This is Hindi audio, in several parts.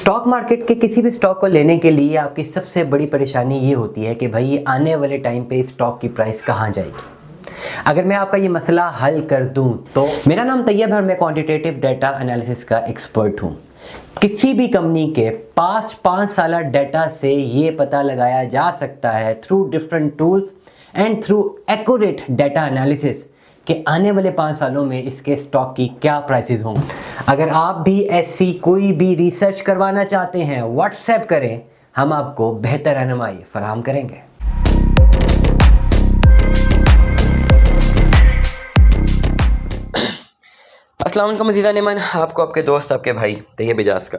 स्टॉक मार्केट के किसी भी स्टॉक को लेने के लिए आपकी सबसे बड़ी परेशानी ये होती है कि भाई आने वाले टाइम पे स्टॉक की प्राइस कहाँ जाएगी। अगर मैं आपका ये मसला हल कर दूं तो मेरा नाम तैयब है और मैं क्वांटिटेटिव डाटा एनालिसिस का एक्सपर्ट हूं। किसी भी कंपनी के पास्ट 5 साल डाटा से ये पता लगाया जा सकता है through different tools and through accurate data analysis कि आने वाले 5 सालों में इसके स्टॉक की क्या प्राइसेस होंगी। अगर आप भी ऐसी कोई भी रिसर्च करवाना चाहते हैं व्हाट्सएप करें, हम आपको बेहतर रहनुमाई फराहम करेंगे। अस्सलाम वालेकुम अज़ीज़ान ईमान, आपको आपके दोस्त आपके भाई तैयब इजाज़ का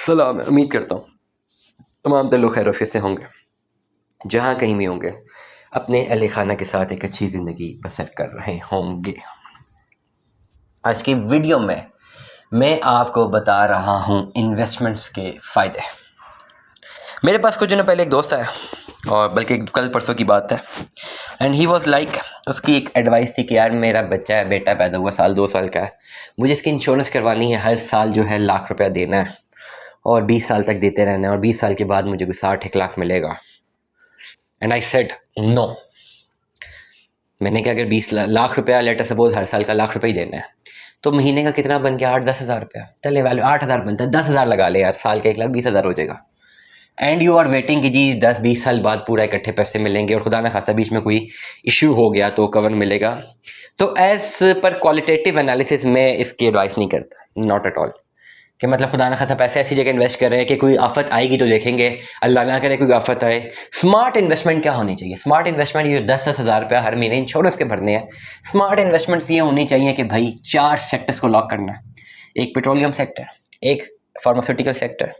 सलाम है। उम्मीद करता हूँ तमाम लोग खैर आफियत से होंगे, जहाँ कहीं भी होंगे अपने अहले खाना के साथ एक अच्छी ज़िंदगी बसर कर रहे होंगे। आज की वीडियो में मैं आपको बता रहा हूँ इन्वेस्टमेंट्स के फ़ायदे। मेरे पास कुछ दिनों पहले एक दोस्त आया, और बल्कि कल परसों की बात है, एंड ही वाज लाइक, उसकी एक एडवाइस थी कि यार मेरा बच्चा है, बेटा पैदा हुआ 2 साल का है, मुझे इसकी इंश्योरेंस करवानी है, हर साल जो है लाख रुपया देना है और 20 साल तक देते रहना है और 20 साल के बाद मुझे कोई 60 लाख मिलेगा। And I said no. मैंने कहा अगर 20 लाख रुपया लेटर सपोज हर साल का लाख रुपया ही देना है तो महीने का कितना बन गया? 8-10 हज़ार रुपया। चले वैल्यू 8 हज़ार बनता है, 10 हज़ार लगा ले यार, साल का 1,20,000 हो जाएगा। एंड यू आर वेटिंग कि जी 10-20 साल बाद पूरा इकट्ठे पैसे मिलेंगे और खुदा ना खास्ता बीच में कोई इशू हो गया तो कवर मिलेगा। तो एज पर क्वालिटेटिव एनालिसिस मैं इसकी एडवाइस नहीं करता, नॉट एट ऑल, कि मतलब खुदा ना खास्ता पैसे ऐसी जगह इन्वेस्ट कर रहे हैं कि कोई आफत आएगी तो देखेंगे, अल्लाह ना करे कोई आफत आए। स्मार्ट इन्वेस्टमेंट क्या होनी चाहिए? स्मार्ट इन्वेस्टमेंट ये 10-10 हज़ार रुपया हर महीने इंश्योरेंस के भरने हैं। स्मार्ट इन्वेस्टमेंट्स ये होनी चाहिए कि भाई 4 सेक्टर्स को लॉक करना है। एक पेट्रोलियम सेक्टर, एक फार्मास्यूटिकल सेक्टर,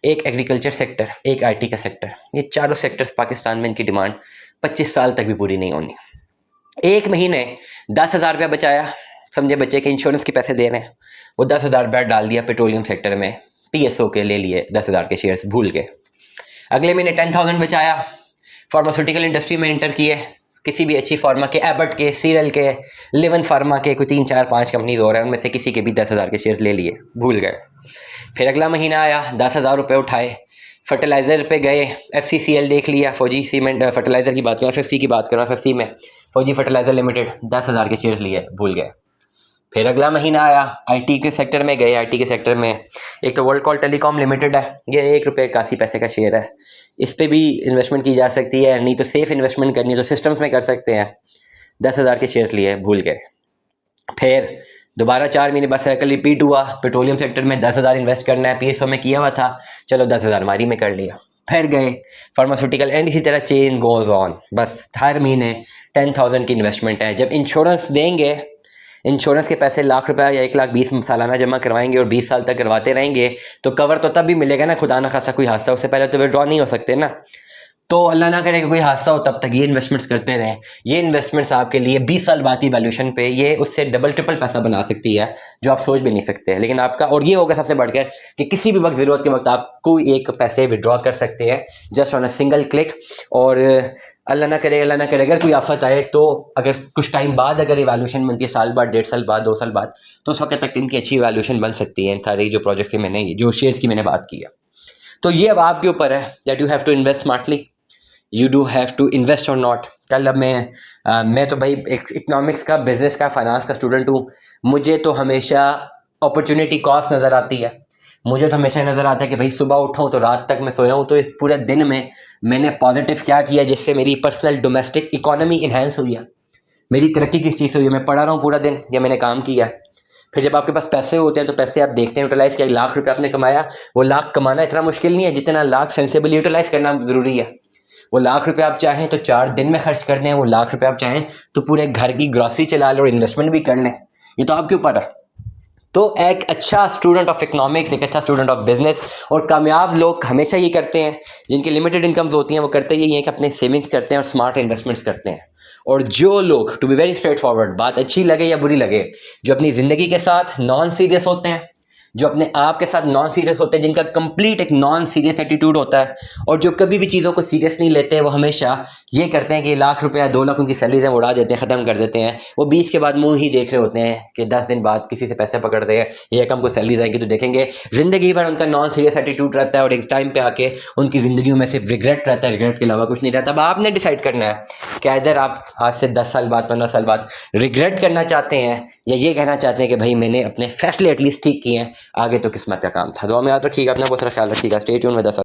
एक एग्रीकल्चर सेक्टर, एक आईटी का सेक्टर। ये चारों सेक्टर्स पाकिस्तान में इनकी डिमांड 25 साल तक भी पूरी नहीं होनी। एक महीने 10 हज़ार रुपया बचाया, समझे बच्चे के इंश्योरेंस के पैसे दे रहे हैं, वो 10 हज़ार रुपया डाल दिया पेट्रोलियम सेक्टर में, पीएसओ के ले लिए 10 हज़ार के शेयर्स भूल के। अगले महीने 10,000 बचाया, फार्मास्यूटिकल इंडस्ट्री में एंटर किए, किसी भी अच्छी फार्मा के, एबट के, सीरल के, लिवन फार्मा के, कोई 3-4-5 कंपनीज और हैं, उनमें से किसी के भी 10 हज़ार के शेयर्स ले लिए, भूल गए। फिर अगला महीना आया, 10 हज़ार रुपये उठाए, फर्टिलाइज़र पे गए, एफसीसीएल देख लिया, फौजी सीमेंट फर्टिलाइज़र की बात करूँ, एफएफसी की बात करूँ, एफएफसी में फौजी फर्टिलाइज़र लिमिटेड, 10 हज़ार के शेयर्स लिए, भूल गए। फिर अगला महीना आया, आईटी के सेक्टर में गए, आईटी के सेक्टर में एक तो वर्ल्ड कॉल टेलीकॉम लिमिटेड है, ये 1 रुपये 81 पैसे का शेयर है, इस पर भी इन्वेस्टमेंट की जा सकती है, नहीं तो सेफ़ इन्वेस्टमेंट करनी है तो सिस्टम्स में कर सकते हैं। 10 हज़ार के शेयर्स लिए, भूल गए। फिर दोबारा 4 महीने बाद साइकिल रिपीट हुआ, पेट्रोलियम सेक्टर में 10 हज़ार इन्वेस्ट करना है, पीएसओ में किया हुआ था, चलो 10 हज़ार मारी में कर लिया। फिर गए फार्मास्यूटिकल, एंड इसी तरह चेन गोज ऑन। बस हर महीने 10,000 की इन्वेस्टमेंट है। जब इंश्योरेंस देंगे, इंश्योरेंस के पैसे लाख रुपया या 1,20,000 सालाना जमा करवाएंगे और 20 साल तक करवाते रहेंगे तो कवर तो तब भी मिलेगा ना, खुदा ना खासा कोई हादसा, उससे पहले तो विड्रॉ नहीं हो सकते ना। तो अल्लाह ना करे कि कोई हादसा हो, तब तक ये इन्वेस्टमेंट्स करते रहें। ये इन्वेस्टमेंट्स आपके लिए 20 साल बाद की वैल्यूएशन पे ये उससे डबल ट्रिपल पैसा बना सकती है, जो आप सोच भी नहीं सकते। लेकिन आपका, और ये होगा सबसे बढ़कर कि किसी भी वक्त ज़रूरत के वक्त आप कोई एक पैसे विड्रॉ कर सकते हैं just on a single click. और अल्लाह ना करे अगर कोई आफत आए तो अगर कुछ टाइम बाद अगर ये वैल्यूएशन बनती है, साल बाद, 1.5 साल बाद, 2 साल बाद, तो उस वक्त तक इनकी अच्छी वैल्यूएशन बन सकती है। इन सारे जो प्रोजेक्ट्स की मैंने, जो शेयर्स की मैंने बात की है, तो ये अब आपके ऊपर है that you have to invest smartly, you do have to invest और नॉट। कल अब मैं तो भाई इकनॉमिक्स का, बिजनेस का, फाइनेंस का स्टूडेंट हूँ, मुझे तो हमेशा अपॉर्चुनिटी कॉस्ट नज़र आती है। मुझे तो हमेशा नज़र आता है कि भाई सुबह उठाऊँ तो रात तक मैं सोया हूँ, तो इस पूरे दिन में मैंने पॉजिटिव क्या किया जिससे मेरी पर्सनल डोमेस्टिक इकोनॉमी इन्हेंस हुई है, मेरी तरक्की किस चीज़ से हुई है। मैं पढ़ा रहा हूँ पूरा दिन या मैंने काम किया। फिर जब आपके पास पैसे होते हैं तो पैसे आप देखते हैं, यूटिलाइज़ किया, 1 लाख रुपये आपने कमाया, वो लाख कमाना इतना मुश्किल नहीं है जितना लाख सेंसिबली यूटिलाइज़ करना ज़रूरी है। वो लाख रुपए आप चाहें तो 4 दिन में खर्च कर दें, वो लाख रुपए आप चाहें तो पूरे घर की ग्रॉसरी चला लें और इन्वेस्टमेंट भी कर लें, ये तो आपके ऊपर है। तो एक अच्छा स्टूडेंट ऑफ इकोनॉमिक्स, एक अच्छा स्टूडेंट ऑफ बिजनेस, और कामयाब लोग हमेशा ये करते हैं, जिनकी लिमिटेड इनकम्स होती हैं, वो करते यही हैं कि अपने सेविंग्स करते हैं और स्मार्ट इन्वेस्टमेंट्स करते हैं। और जो लोग, to be very straightforward, बात अच्छी लगे या बुरी लगे, जो अपनी ज़िंदगी के साथ नॉन सीरियस होते हैं, जो अपने आप के साथ नॉन सीरियस होते हैं, जिनका कंप्लीट एक नॉन सीरियस एटीट्यूड होता है, और जो कभी भी चीज़ों को सीरियस नहीं लेते हैं, वो हमेशा ये करते हैं कि लाख रुपया 2 लाख उनकी सैलरीज है वो उड़ा देते हैं, ख़त्म कर देते हैं। वो 20 के बाद मुंह ही देख रहे होते हैं कि 10 दिन बाद किसी से पैसे पकड़ते हैं या कम को सैलरीज आएंगी तो देखेंगे। ज़िंदगी भर उनका नॉन सीरियस एटीट्यूड रहता है और एक टाइम पे आके उनकी ज़िंदगी में सिर्फ रिग्रेट रहता है, रिग्रेट के अलावा कुछ नहीं रहता। अब आपने डिसाइड करना है कि इधर आप आज से 10 साल बाद 15 साल बाद रिग्रेट करना चाहते हैं या ये कहना चाहते हैं कि भाई मैंने अपने फैसले एटलीस्ट ठीक किए हैं, आगे तो किस्मत का काम था। दुआ में याद रखिएगा, अपना बहुत सारा ख्याल रखिएगा। Stay tune with us.